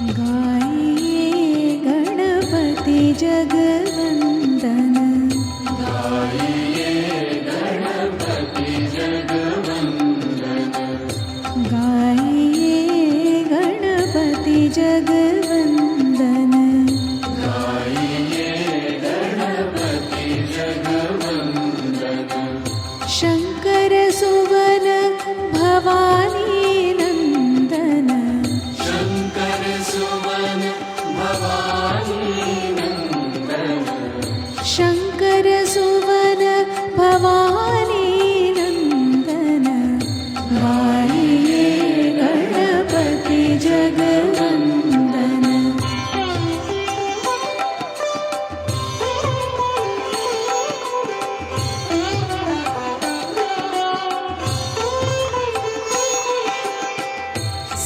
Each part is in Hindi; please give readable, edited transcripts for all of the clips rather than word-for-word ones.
गाइए गणपति जगवंदन, गाइए गणपति जगवंदन, गाइए गणपति जगवंदन, गाइए गणपति जगवंदन। शंकर सुवन भवानी नंदन, शंकर सुवन भवानी नंदन, शंकर सुवन भवानी नंदन, गाइए गणपति जगवंदन।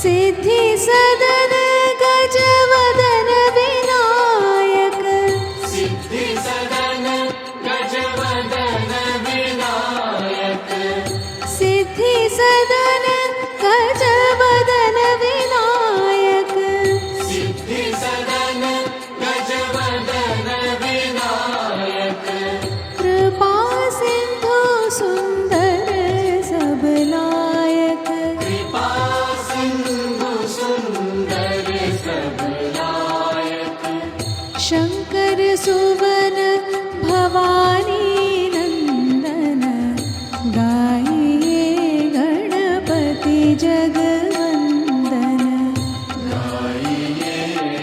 सिद्धि सदन गजवदन विनायक, सिद्धि सदन गजवदन विनायक, सिद्धि सदन गजवदन विनायक, सिद्धि सदन गजवदन विनायक, कृपा सिंधु सुंदर सबलायक, कृपा सिंधु सुंदर सबलायक, शंकर सुवन भवानी नंदन, गाइए गणपति जगवंदन, गाइए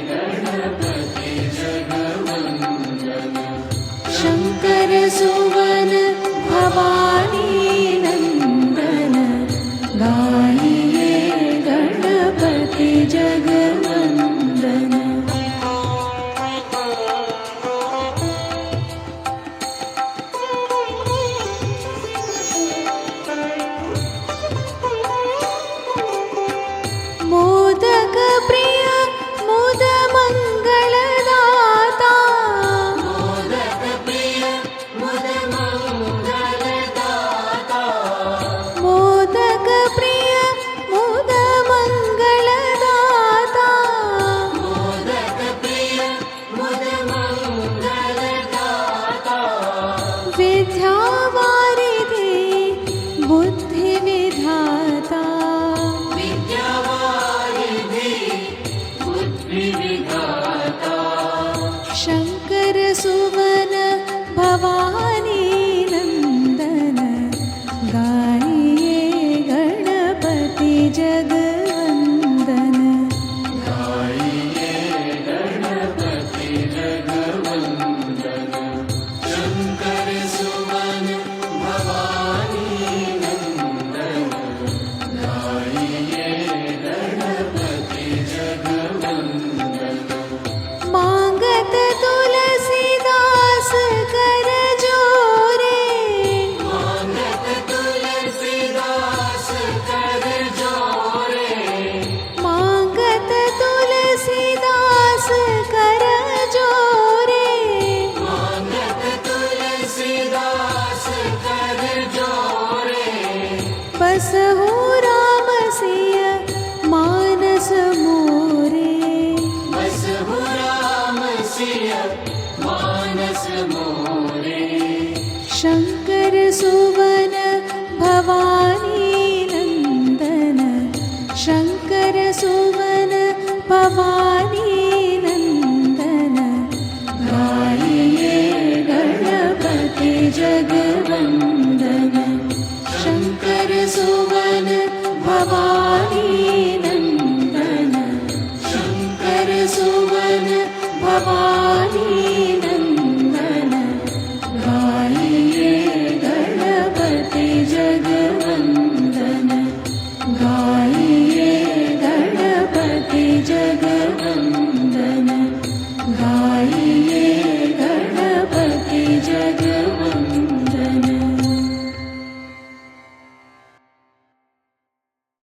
गणपति जगवंदन, शंकर सुवन भवानी नंदन, गाइए गणपति जगवंदन। मोदक प्रिय मुद मंगलदाता, मोदक प्रिय मुद मंगलदाता, मोदक प्रिय मुद मंगलदाता, मोदक प्रिय मुद मंगलदाता, विद्यावारिधि बुद्धि विधाता, विद्यावारिधि बुद्धि विधाता, शंकर सुवन भवानी नंदन, गाइए गणपति जगवंदन, गाइए गणपति जगवंदन, शंकर सुवन भवानी नंदन, गाइए गणपति जगवंदन। मांगत तुलसीदास कर जोरे, मांगत तुलसीदास कर जोरे, मांगत तुलसीदास कर जोरे, मांगत तुलसीदास कर जोरे, बसहु राम सिय मानस मोरे, बसहु राम सिय मानस मोरे, शंकर सुवन भवानी नंदन, शंकर सुवन भवानी